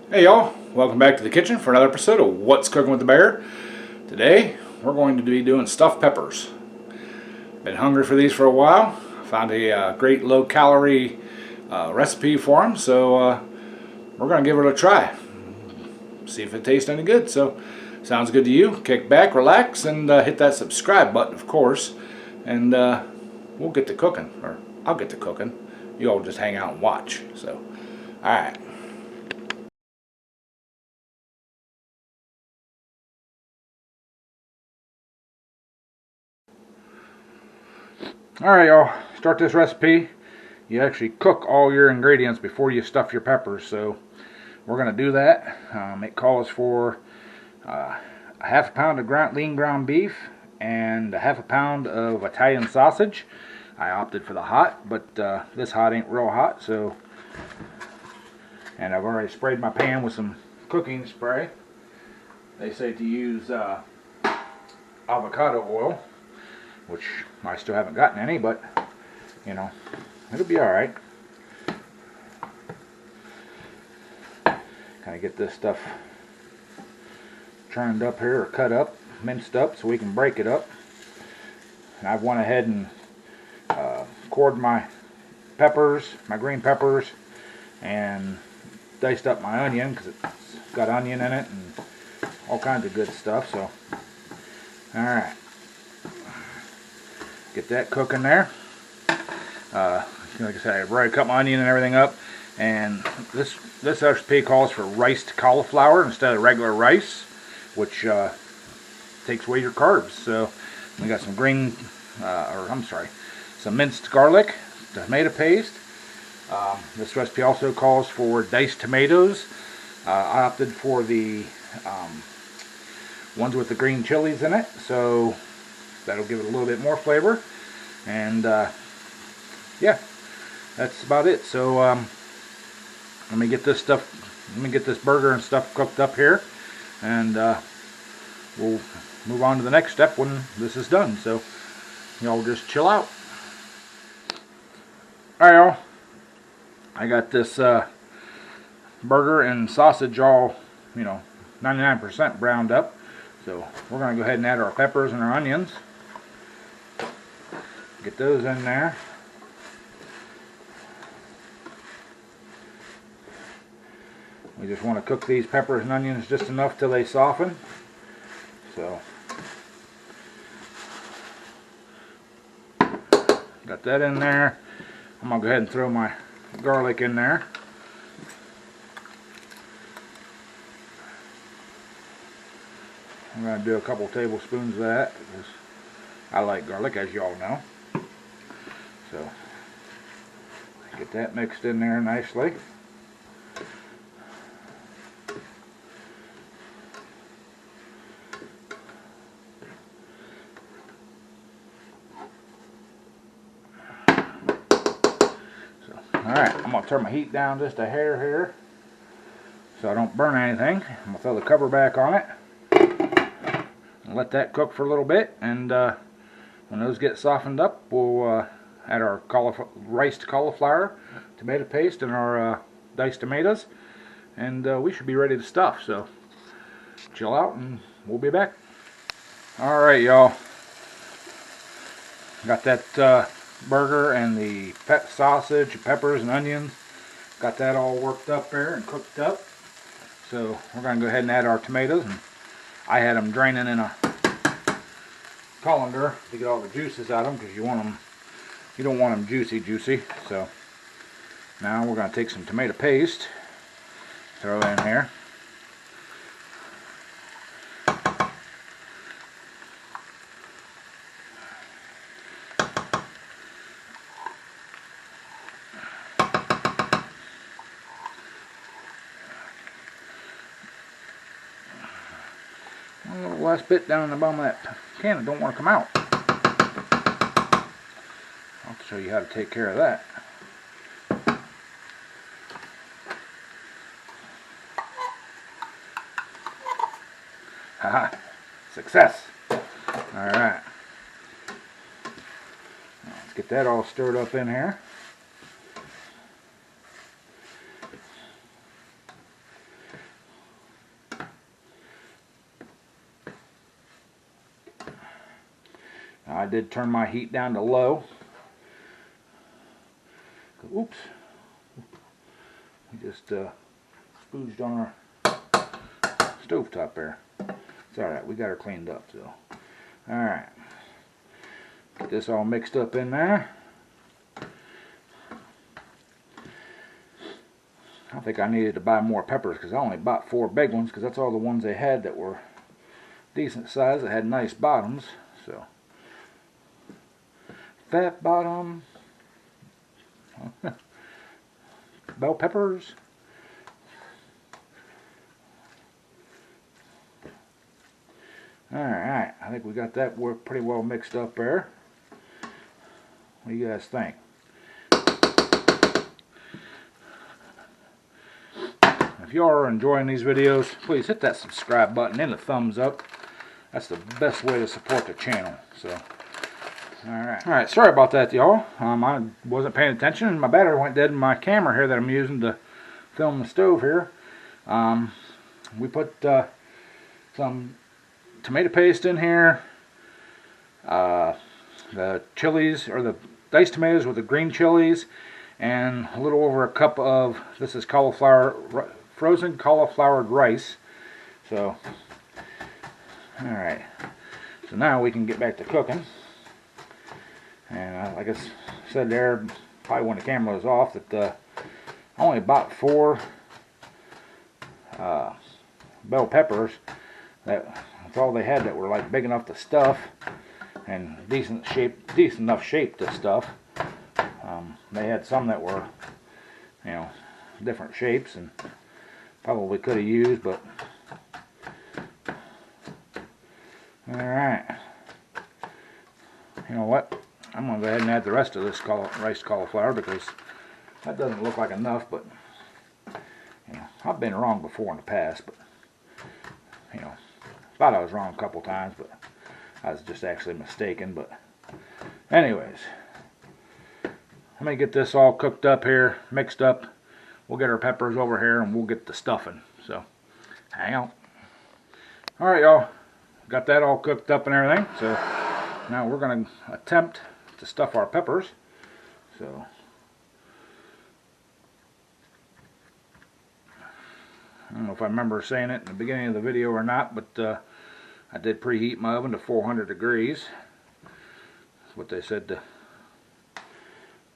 Hey y'all, welcome back to the kitchen for another episode of What's Cooking with the Bear. Today we're going to be doing stuffed peppers. Been hungry for these for a while. Found a great low calorie recipe for them, so we're going to give it a try. See if it tastes any good. So, sounds good to you? Kick back, relax, and hit that subscribe button, of course. And we'll get to cooking, or I'll get to cooking. You all just hang out and watch. So, alright. Alright y'all, start this recipe. You actually cook all your ingredients before you stuff your peppers, so we're going to do that. It calls for a half a pound of lean ground beef and a half a pound of Italian sausage. I opted for the hot, but this hot ain't real hot, so. And I've already sprayed my pan with some cooking spray. They say to use avocado oil, which I still haven't gotten any, but you know, it'll be alright. Kind of get this stuff churned up here, or cut up, minced up, so we can break it up. And I've went ahead and cored my peppers, my green peppers, and diced up my onion, because it's got onion in it and all kinds of good stuff. So, alright. Get that cooking there. Like I said, I've already cut my onion and everything up, and this recipe calls for riced cauliflower instead of regular rice, which takes away your carbs. So we got some some minced garlic, tomato paste. This recipe also calls for diced tomatoes. I opted for the ones with the green chilies in it, so that'll give it a little bit more flavor. And yeah, that's about it. So let me get this burger and stuff cooked up here, and we'll move on to the next step when this is done. So y'all just chill out. Alright y'all, I got this burger and sausage all, 99% browned up. So we're going to go ahead and add our peppers and our onions. Get those in there. We just want to cook these peppers and onions just enough till they soften. So, got that in there. I'm going to go ahead and throw my garlic in there. I'm going to do a couple tablespoons of that, because I like garlic, as you all know. So, get that mixed in there nicely. Alright, I'm going to turn my heat down just a hair here so I don't burn anything. I'm going to throw the cover back on it and let that cook for a little bit, and when those get softened up, we'll add our riced cauliflower, tomato paste, and our diced tomatoes, and we should be ready to stuff. So chill out and we'll be back. Alright y'all, got that burger and the sausage, peppers and onions, got that all worked up there and cooked up. So we're going to go ahead and add our tomatoes, and I had them draining in a colander to get all the juices out of them, because you don't want them juicy. So now we're going to take some tomato paste, throw in here. A little last bit down in the bottom of that can, it don't want to come out. I'll show you how to take care of that. Haha, success. Alright, let's get that all stirred up in here. I did turn my heat down to low. Oops. We just spooged on our stovetop there. It's alright, we got her cleaned up, so. Alright. Get this all mixed up in there. I think I needed to buy more peppers because I only bought 4 big ones because that's all the ones they had that were decent size, that had nice bottoms. So, fat bottom. Bell peppers. Alright, I think we got that pretty well mixed up there. What do you guys think? If you are enjoying these videos, please hit that subscribe button and the thumbs up. That's the best way to support the channel. So, alright, sorry about that, y'all. I wasn't paying attention. My battery went dead in my camera here that I'm using to film the stove here. We put some tomato paste in here. The chilies, or the diced tomatoes with the green chilies, and a little over a cup of, this is frozen cauliflowered rice. So, alright. So now we can get back to cooking. And like I said there, probably when the camera was off, that I only bought 4 bell peppers. That's all they had that were like big enough to stuff and decent enough shape to stuff. They had some that were, you know, different shapes and probably could have used, but alright. You know what? I'm going to go ahead and add the rest of this rice cauliflower because that doesn't look like enough, but you know, I've been wrong before in the past, but you know, thought I was wrong a couple times, but I was just actually mistaken. But anyways, let me get this all cooked up here, mixed up. We'll get our peppers over here and we'll get the stuffing. So, hang on. Alright, y'all. Got that all cooked up and everything. So, now we're going to attempt to stuff our peppers. So, I don't know if I remember saying it in the beginning of the video or not, but I did preheat my oven to 400 degrees. That's what they said to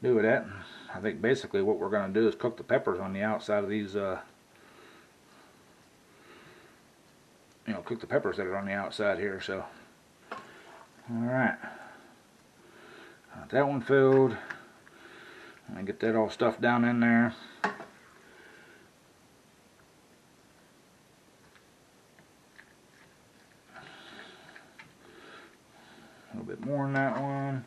do it at. I think basically what we're going to do is cook the peppers on the outside of these, you know, cook the peppers that are on the outside here. So, alright. Got that one filled. And get that all stuffed down in there. A little bit more than that one.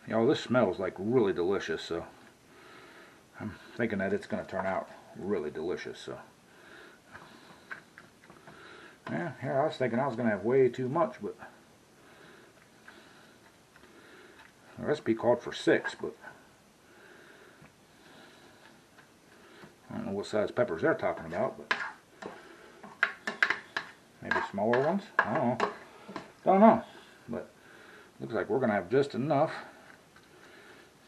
Y'all, this smells like really delicious, so I'm thinking that it's going to turn out really delicious. So, yeah, here I was thinking I was going to have way too much, but the recipe called for 6, but I don't know what size peppers they're talking about, but maybe smaller ones? I don't know, but looks like we're going to have just enough.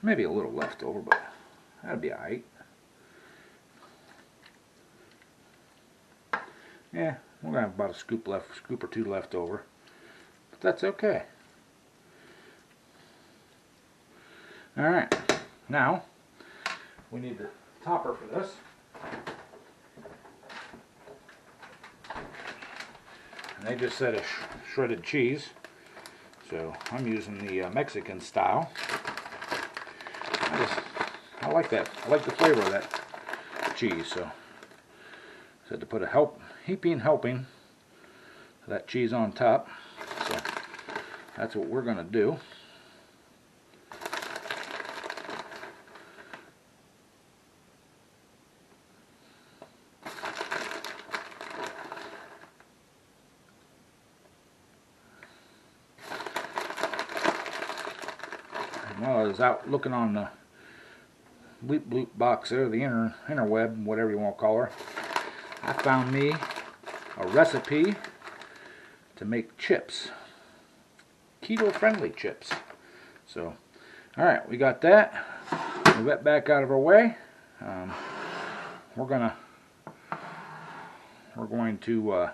Maybe a little left over, but that'd be alright. Yeah, we're gonna have about a scoop or 2 left over, but that's okay. Alright, now we need the topper for this. And they just said a shredded cheese, so I'm using the Mexican style. I like that. I like the flavor of that cheese, so said to put a heaping helping of that cheese on top. So that's what we're going to do. While I was out looking on the bleep bloop box there, the interweb, whatever you want to call her, I found me a recipe to make chips. Keto-friendly chips. So, alright, we got that. Move that back out of our way. We're going to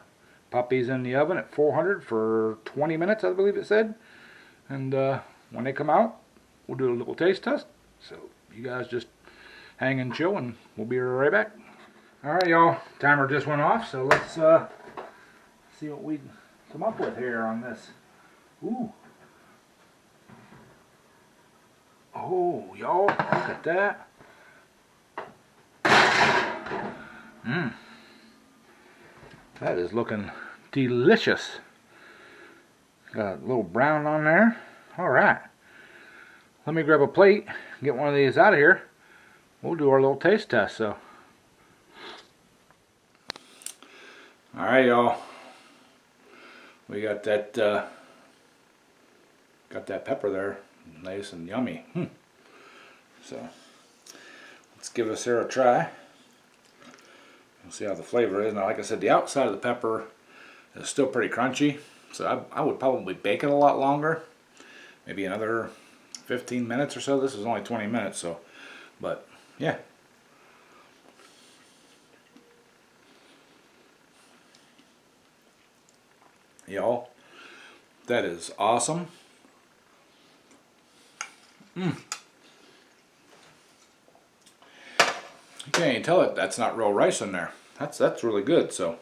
pop these in the oven at 400 for 20 minutes, I believe it said. And when they come out, we'll do a little taste test. So you guys just hang and chill, and we'll be right back. Alright, y'all, timer just went off, so let's see what we come up with here on this. Ooh. Oh, y'all, look at that. That is looking delicious. Got a little brown on there. Alright. Let me grab a plate, get one of these out of here. We'll do our little taste test, so. Alright, y'all. We got that pepper there. Nice and yummy. So let's give this here a try. We'll see how the flavor is. Now, like I said, the outside of the pepper is still pretty crunchy, so I would probably bake it a lot longer, maybe another 15 minutes or so. This is only 20 minutes, so, but yeah. Y'all, that is awesome. You can't even tell it that's not real rice in there. That's really good. So,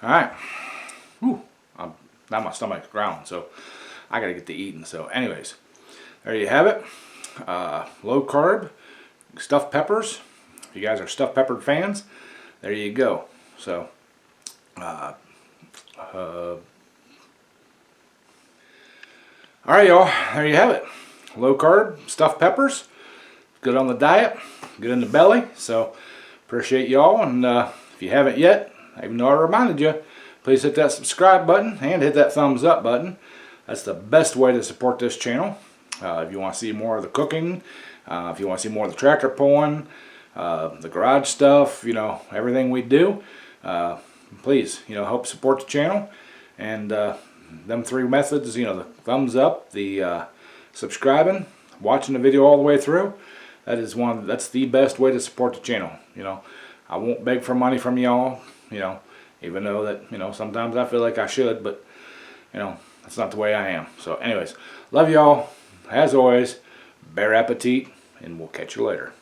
all right. Whew. Now my stomach's growling, so I gotta get to eating. So, anyways, there you have it. Low carb stuffed peppers. If you guys are stuffed pepper fans, there you go. So, all right, y'all. There you have it. Low carb stuffed peppers. Good on the diet. Good in the belly. So appreciate y'all, and if you haven't yet, even though I reminded you, please hit that subscribe button and hit that thumbs up button. That's the best way to support this channel. If you want to see more of the cooking, if you want to see more of the tractor pulling, the garage stuff, you know, everything we do, please, you know, help support the channel. And them three methods, you know, the thumbs up, the subscribing, watching the video all the way through, that's the best way to support the channel. You know, I won't beg for money from y'all, you know, even though that, you know, sometimes I feel like I should, but, you know, that's not the way I am. So anyways, love y'all. As always, bear appetit, and we'll catch you later.